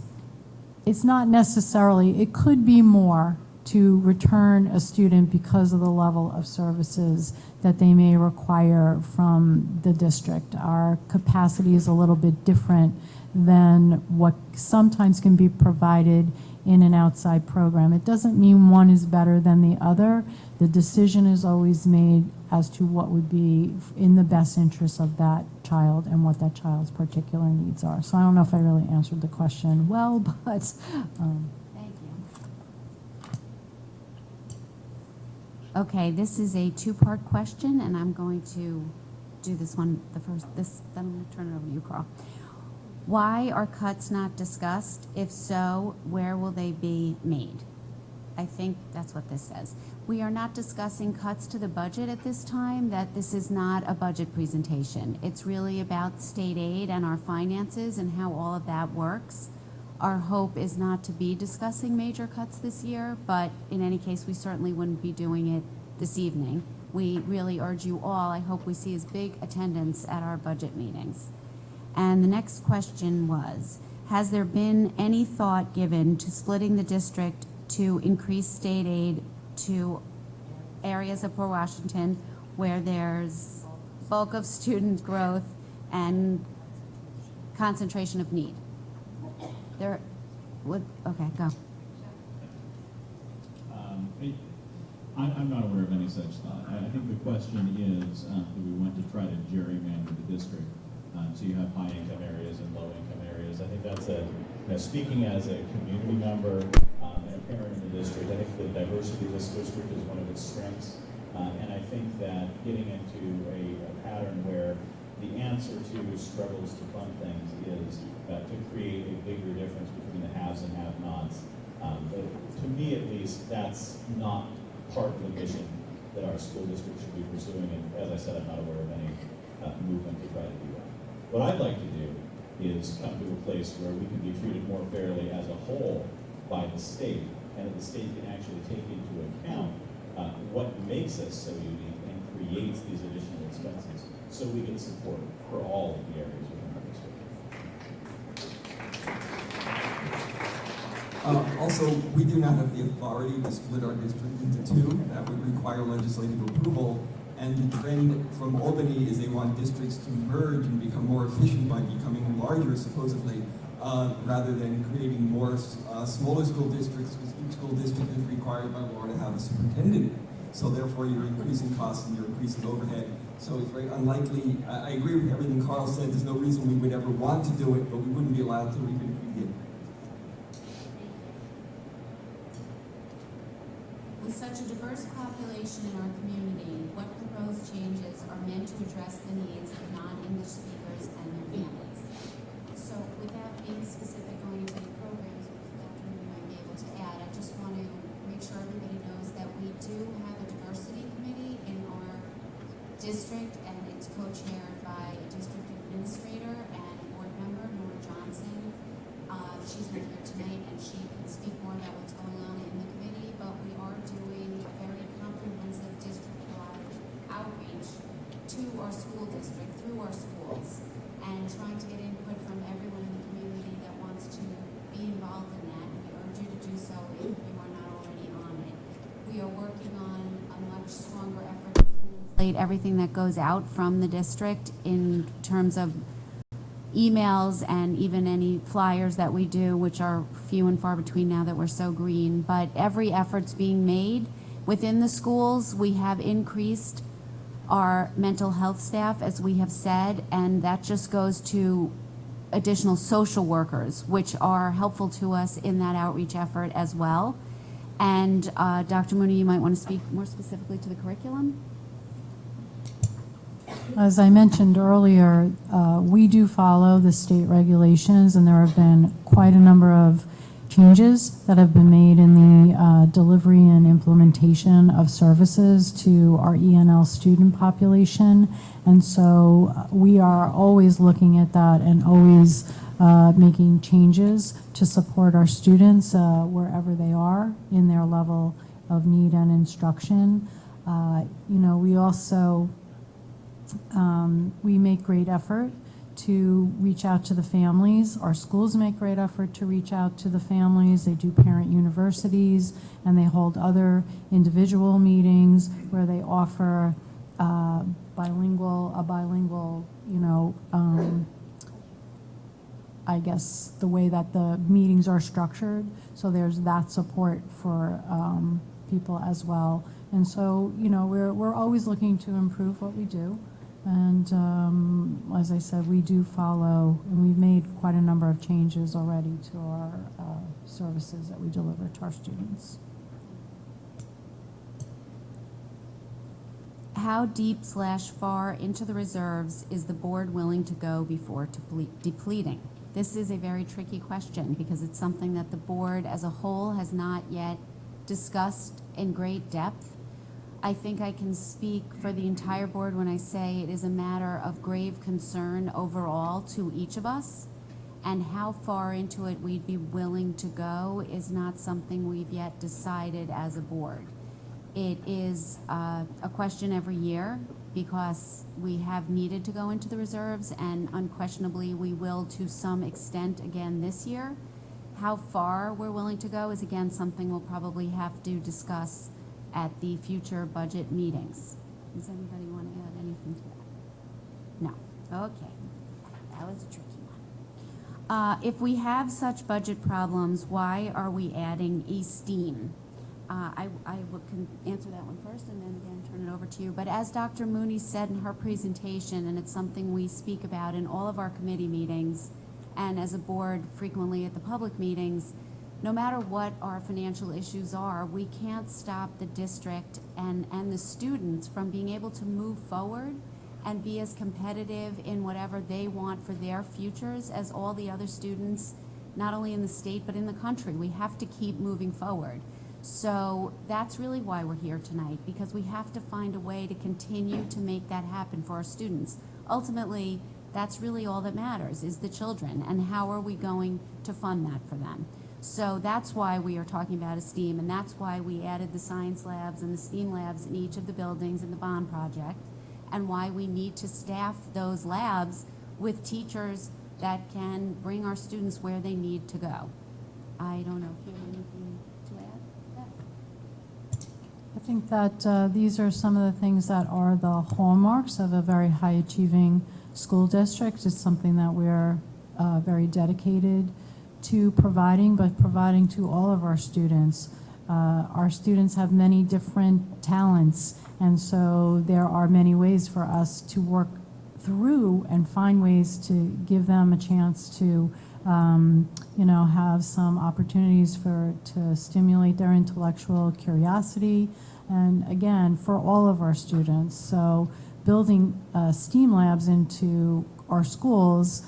not necessarily, it could be more to return a student because of the level of services that they may require from the district. Our capacity is a little bit different than what sometimes can be provided in an outside program. It doesn't mean one is better than the other. The decision is always made as to what would be in the best interest of that child and what that child's particular needs are. So I don't know if I really answered the question well, but Thank you. Okay, this is a 2-part question, and I'm going to do this one, then I'm going to turn it over to you, Carl. Why are cuts not discussed? If so, where will they be made? I think that's what this says. We are not discussing cuts to the budget at this time, that this is not a budget presentation. It's really about state aid and our finances and how all of that works. Our hope is not to be discussing major cuts this year, but in any case, we certainly wouldn't be doing it this evening. We really urge you all, I hope we see as big attendance at our budget meetings. And the next question was, has there been any thought given to splitting the district to increase state aid to areas of Port Washington where there's bulk of student growth and concentration of need? Okay, go. I'm not aware of any such thought. I think the question is, do we want to try to gerrymander the district so you have high-income areas and low-income areas? I think that's speaking as a community member and a parent in the district, I think the diversity of this district is one of its strengths. And I think that getting into a pattern where the answer to struggles to fund things is to create a bigger difference between the haves and have-nots. To me, at least, that's not part of the mission that our school district should be pursuing. And as I said, I'm not aware of any movement to try to What I'd like to do is come to a place where we can be treated more fairly as a whole by the state, and that the state can actually take into account what makes us so unique and creates these additional expenses, so we get support for all of the areas within our district. Also, we do not have the authority to split our district into two. That would require legislative approval. And the trend from Albany is they want districts to merge and become more efficient by becoming larger, supposedly, rather than creating more smaller school districts, because each school district is required by law to have a superintendent. So therefore, you're increasing costs and you're increasing overhead. So it's very unlikely. I agree with everything Carl said. There's no reason we would ever want to do it, but we wouldn't be allowed to even if we did. With such a diverse population in our community, what proposed changes are meant to address the needs of non-English speakers and their families? So without being specific going into the programs, which Dr. Mooney might be able to add, I just want to make sure everybody knows that we do have a diversity committee in our district, and it's co-chaired by a district administrator and board member, Nora Johnson. She's not here tonight, and she can speak more about what's going on in the committee, but we are doing a very comprehensive district-wide outreach to our school district, through our schools, and trying to get input from everyone in the community that wants to be involved in that. We urge you to do so if you are not already on it. We are working on a much stronger effort to translate everything that goes out from the district in terms of emails and even any flyers that we do, which are few and far between now that we're so green. But every effort's being made within the schools. We have increased our mental health staff, as we have said, and that just goes to additional social workers, which are helpful to us in that outreach effort as well. And Dr. Mooney, you might want to speak more specifically to the curriculum. As I mentioned earlier, we do follow the state regulations, and there have been quite a number of changes that have been made in the delivery and implementation of services to our ENL student population. And so we are always looking at that and always making changes to support our students wherever they are in their level of need and instruction. We also we make great effort to reach out to the families. Our schools make great effort to reach out to the families. They do parent universities, and they hold other individual meetings where they offer a bilingual, I guess the way that the meetings are structured. So there's that support for people as well. And so, we're always looking to improve what we do. And as I said, we do follow, and we've made quite a number of changes already to our services that we deliver to our students. How deep/far into the reserves is the board willing to go before depleting? This is a very tricky question because it's something that the board as a whole has not yet discussed in great depth. I think I can speak for the entire board when I say it is a matter of grave concern overall to each of us, and how far into it we'd be willing to go is not something we've yet decided as a board. It is a question every year because we have needed to go into the reserves, and unquestionably we will to some extent again this year. How far we're willing to go is again something we'll probably have to discuss at the future budget meetings. Does anybody want to add anything to that? No. Okay. That was a tricky one. If we have such budget problems, why are we adding Eastine? I can answer that one first and then again turn it over to you. But as Dr. Mooney said in her presentation, and it's something we speak about in all of our committee meetings and as a board frequently at the public meetings, no matter what our financial issues are, we can't stop the district and the students from being able to move forward and be as competitive in whatever they want for their futures as all the other students, not only in the state but in the country. We have to keep moving forward. So that's really why we're here tonight, because we have to find a way to continue to make that happen for our students. Ultimately, That's really all that matters, is the children, and how are we going to fund that for them? So that's why we are talking about a STEAM, and that's why we added the science labs and the STEAM labs in each of the buildings in the bond project, and why we need to staff those labs with teachers that can bring our students where they need to go. I don't know if you have anything to add. Yes. I think that these are some of the things that are the hallmarks of a very high-achieving school district. It's something that we're very dedicated to providing, but providing to all of our students. Our students have many different talents, and so there are many ways for us to work through and find ways to give them a chance to have some opportunities to stimulate their intellectual curiosity, and again, for all of our students. So building STEAM labs into our schools,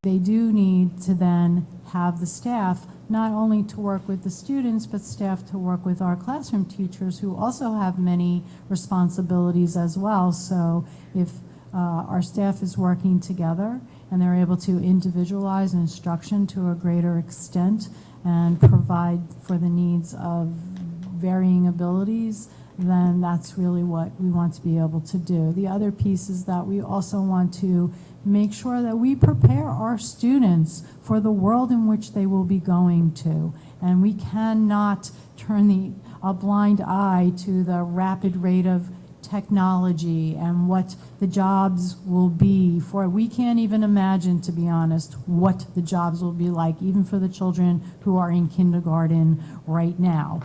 they do need to then have the staff not only to work with the students, but staff to work with our classroom teachers who also have many responsibilities as well. So if our staff is working together and they're able to individualize instruction to a greater extent and provide for the needs of varying abilities, then that's really what we want to be able to do. The other piece is that we also want to make sure that we prepare our students for the world in which they will be going to. And we cannot turn a blind eye to the rapid rate of technology and what the jobs will be for. We can't even imagine, to be honest, what the jobs will be like, even for the children who are in kindergarten right now.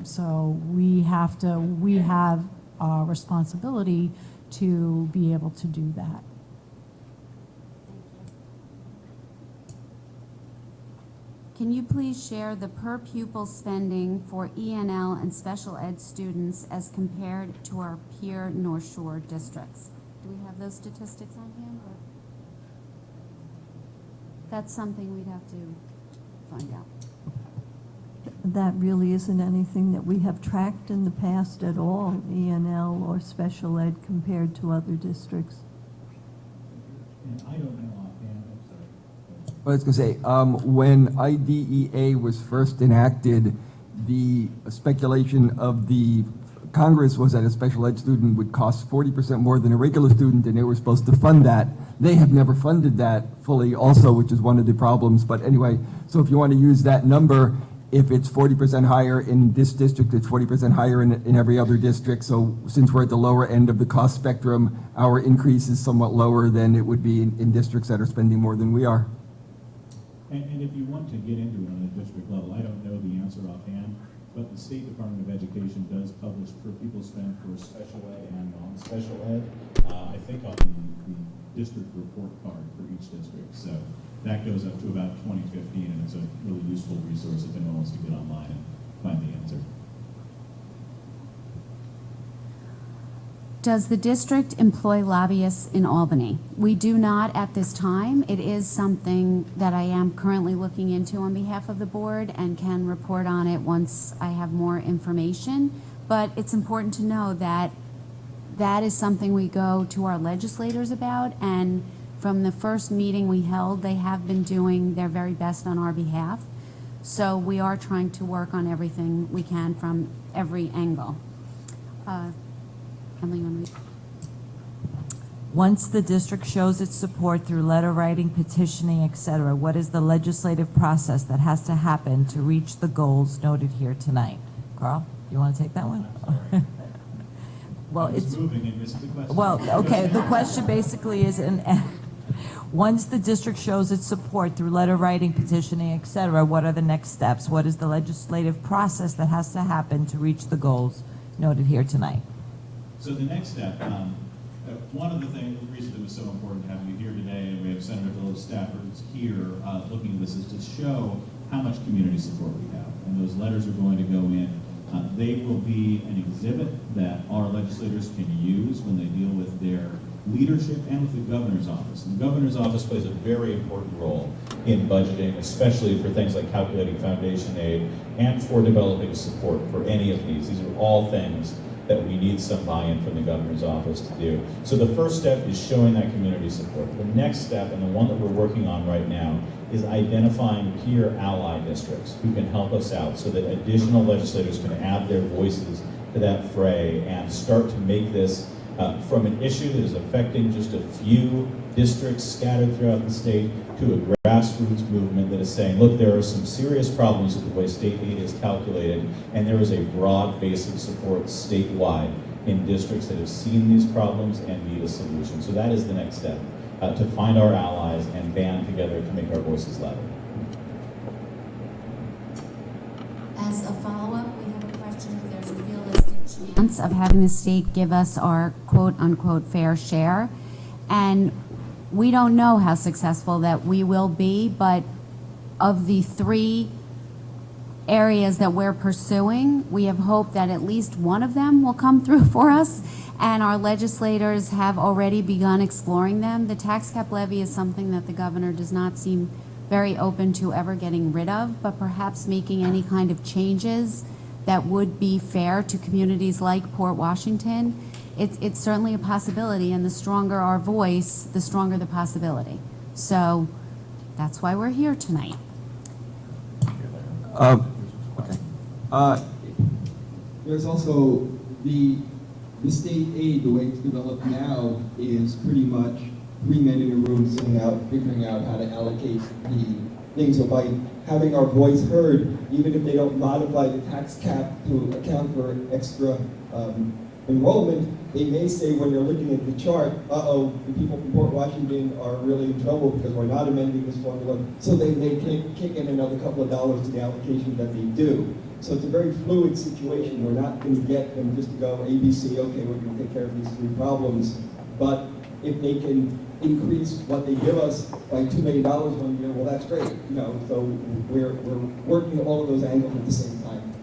So we have a responsibility to be able to do that. Can you please share the per pupil spending for ENL and special ed students as compared to our peer North Shore districts? Do we have those statistics on hand? Or? That's something we'd have to find out. That really isn't anything that we have tracked in the past at all, ENL or special ed compared to other districts. And I don't know offhand, I'm sorry. I was going to say, when IDEA was first enacted, the speculation of the Congress was that a special ed student would cost 40% more than a regular student, and they were supposed to fund that. They have never funded that fully also, which is one of the problems. But anyway, so if you want to use that number, if it's 40% higher in this district, it's 40% higher in every other district. So since we're at the lower end of the cost spectrum, our increase is somewhat lower than it would be in districts that are spending more than we are. And if you want to get into it on a district level, I don't know the answer offhand, but the State Department of Education does publish per pupil spend for special ed and non-special ed, I think on the district report card for each district. So that goes up to about 2015, and it's a really useful resource if anyone wants to get online and find the answer. Does the district employ lobbyists in Albany? We do not at this time. It is something that I am currently looking into on behalf of the board and can report on it once I have more information. But it's important to know that that is something we go to our legislators about, and from the first meeting we held, they have been doing their very best on our behalf. So we are trying to work on everything we can from every angle. Emily, you want to read? Once the district shows its support through letter writing, petitioning, etc., what is the legislative process that has to happen to reach the goals noted here tonight? Carl, you want to take that one? Well, it's moving and missing the question. Well, okay, the question basically is, once the district shows its support through letter writing, petitioning, etc., what are the next steps? What is the legislative process that has to happen to reach the goals noted here tonight? So the next step, one of the reasons it was so important to have you here today, and we have Senator Phillips staffers here looking at this, is to show how much community support we have. And those letters are going to go in. They will be an exhibit that our legislators can use when they deal with their leadership and with the governor's office. And the governor's office plays a very important role in budgeting, especially for things like calculating foundation aid and for developing support for any of these. These are all things that we need some buy-in from the governor's office to do. So the first step is showing that community support. The next step, and the one that we're working on right now, is identifying peer ally districts who can help us out so that additional legislators can add their voices to that fray and start to make this from an issue that is affecting just a few districts scattered throughout the state to a grassroots movement that is saying, look, there are some serious problems with the way state aid is calculated, and there is a broad base of support statewide in districts that have seen these problems and need a solution. So that is the next step, to find our allies and band together to make our voices louder. As a follow-up, we have a question if there's a realistic chance of having the state give us our quote-unquote fair share. And we don't know how successful that we will be, but of the 3 areas that we're pursuing, we have hope that at least one of them will come through for us, and our legislators have already begun exploring them. The tax cap levy is something that the governor does not seem very open to ever getting rid of, but perhaps making any kind of changes that would be fair to communities like Port Washington. It's certainly a possibility, and the stronger our voice, the stronger the possibility. So that's why we're here tonight. There's also the state aid, the way it's developed now, is pretty much 3 men in a room sitting out, figuring out how to allocate the things. So by having our voice heard, even if they don't modify the tax cap to account for extra enrollment, they may say when they're looking at the chart, uh-oh, the people from Port Washington are really in trouble because we're not amending this formula, so they can kick in another couple of dollars to the allocation that they do. So it's a very fluid situation. We're not going to get them just to go ABC, okay, we're going to take care of these 3 problems. But if they can increase what they give us by $2 million one year, well, that's great. You know, so we're working all of those angles at the same time.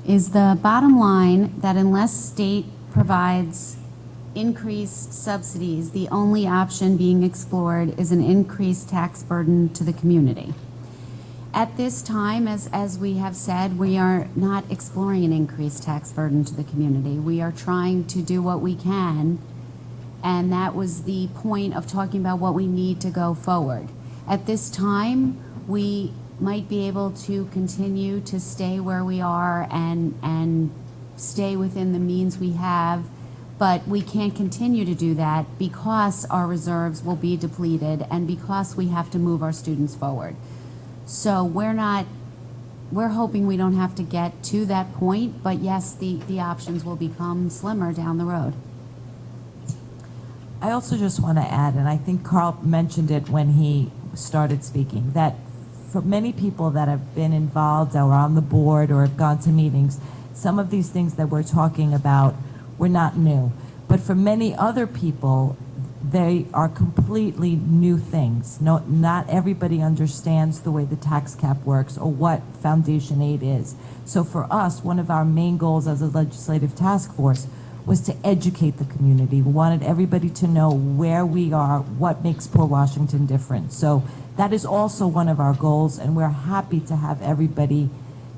Is the bottom line that unless state provides increased subsidies, the only option being explored is an increased tax burden to the community? At this time, as we have said, we are not exploring an increased tax burden to the community. We are trying to do what we can, and that was the point of talking about what we need to go forward. At this time, we might be able to continue to stay where we are and stay within the means we have, but we can't continue to do that because our reserves will be depleted and because we have to move our students forward. So we're hoping we don't have to get to that point, but yes, the options will become slimmer down the road. I also just want to add, and I think Carl mentioned it when he started speaking, that for many people that have been involved or on the board or have gone to meetings, some of these things that we're talking about were not new. But for many other people, they are completely new things. No, not everybody understands the way the tax cap works or what foundation aid is. So for us, one of our main goals as a legislative task force was to educate the community. We wanted everybody to know where we are, what makes Port Washington different. So that is also one of our goals, and we're happy to have everybody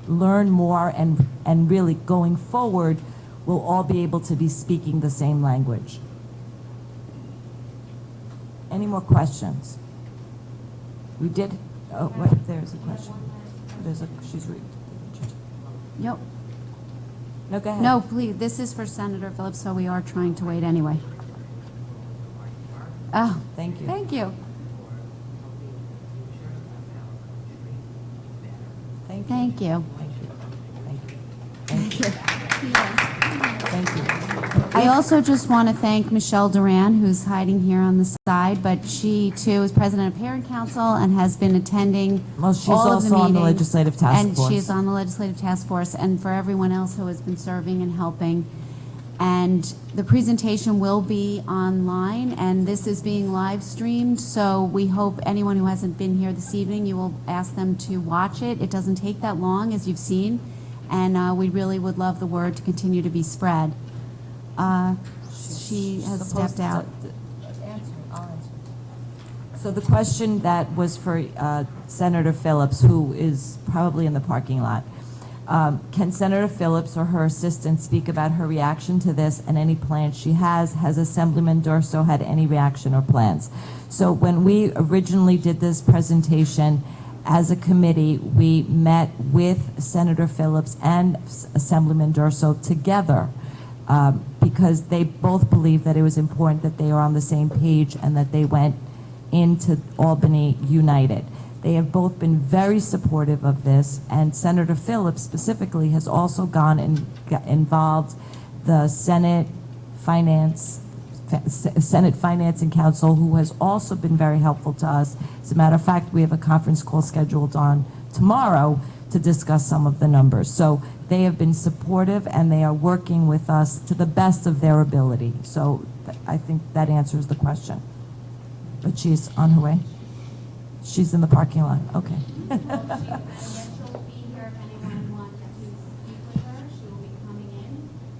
learn more, and really going forward, we'll all be able to be speaking the same language. Any more questions? We did, oh, wait, there's a question. She's reading. Yep. No, go ahead. No, please, this is for Senator Phillips, so we are trying to wait anyway. Oh, Thank you. thank you. Thank you. Thank you. Thank you. Thank you. Thank you. I also just want to thank Michelle Duran, who's hiding here on the side, but she too is president of Parent Council and has been attending Well, she's all of the also on the meetings. legislative task And force. she is on the legislative task force, and for everyone else who has been serving and helping. And the presentation will be online, and this is being live streamed, so we hope anyone who hasn't been here this evening, you will ask them to watch it. It doesn't take that long, as you've seen, and we really would love the word to continue to be spread. She has Supposed stepped to- out. I'll answer. So the question that was for Senator Phillips, who is probably in the parking lot. Can Senator Phillips or her assistant speak about her reaction to this and any plans she has? Has Assemblyman Durso had any reaction or plans? So when we originally did this presentation as a committee, we met with Senator Phillips and Assemblyman Durso together because they both believed that it was important that they are on the same page and that they went into Albany united. They have both been very supportive of this, and Senator Phillips specifically has also gone and involved the Senate Finance and Council, who has also been very helpful to us. As a matter of fact, we have a conference call scheduled on tomorrow to discuss some of the numbers. So they have been supportive, and they are working with us to the best of their ability. So I think that answers the question. But she's on her way. She's in the parking lot. Okay. She'll be here if anyone wants to speak with her. She will be coming in,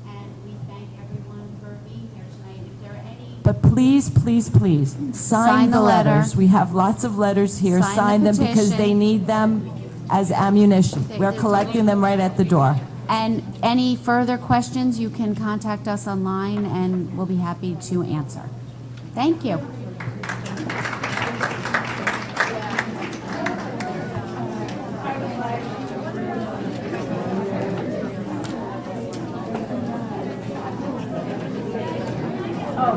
and we thank everyone for being here tonight. If there are any... But please, please, please, sign the letter. letters. We have lots of letters here. Sign the Sign them because petition. they need them as ammunition. We're collecting them right at the door. And any further questions, you can contact us online, and we'll be happy to answer. Thank you. Oh,